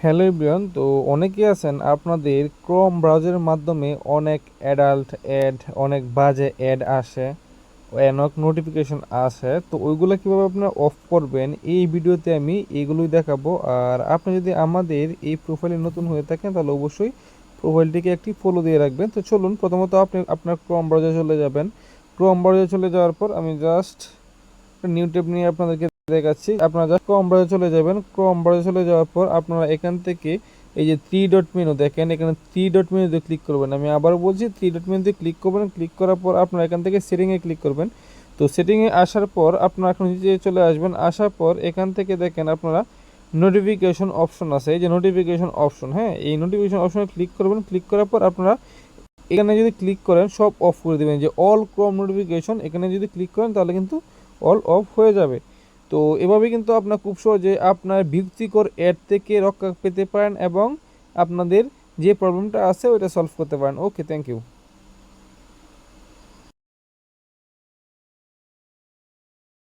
Hello everyone, তো অনেকেই আছেন আপনাদের ক্রোম ব্রাউজারের মাধ্যমে অনেক অ্যাডাল্ট অ্যাড, অনেক বাজে অ্যাড আসে, অনেক নোটিফিকেশন আসে। তো ওইগুলো কীভাবে আপনারা অফ করবেন এই ভিডিওতে আমি এইগুলোই দেখাবো। আর আপনি যদি আমাদের এই প্রোফাইলে নতুন হয়ে থাকেন তাহলে অবশ্যই প্রোফাইলটিকে একটি ফলো দিয়ে রাখবেন। তো চলুন, প্রথমত আপনি আপনার ক্রোম ব্রাউজারে চলে যাবেন। ক্রোম ব্রাউজারে চলে যাওয়ার পর আমি জাস্ট নিউ ট্যাব নিয়ে আপনাদেরকে দেখাচ্ছি। আপনারা জাস্ট ক্রোম ব্রাউজারে চলে যাবেন। ক্রোম ব্রাউজারে চলে যাওয়ার পর আপনারা এখান থেকে এই যে থ্রি ডট মেনু দেখেন, এখানে থ্রি ডট মেনুতে ক্লিক করবেন। আমি আবারও বলছি, থ্রি ডট মেনুতে ক্লিক করবেন। ক্লিক করার পর আপনারা এখান থেকে সেটিংয়ে ক্লিক করবেন। তো সেটিংয়ে আসার পর আপনারা এখন নিচে চলে আসবেন। আসার পর এখান থেকে দেখেন আপনারা নোটিফিকেশন অপশন আছে, এই যে নোটিফিকেশন অপশন, হ্যাঁ, এই নোটিফিকেশন অপশনে ক্লিক করবেন। ক্লিক করার পর আপনারা এখানে যদি ক্লিক করেন সব অফ করে দেবেন, যে অল ক্রোম নোটিফিকেশন এখানে যদি ক্লিক করেন তাহলে কিন্তু অল অফ হয়ে যাবে। তো এভাবে কিন্তু আপনার খুব সহজে আপনার বিরক্তিকর অ্যাড থেকে রক্ষা পেতে পারেন এবং আপনাদের যে প্রবলেমটা আছে ওইটা সলভ করতে পারেন। ওকে, থ্যাংক ইউ।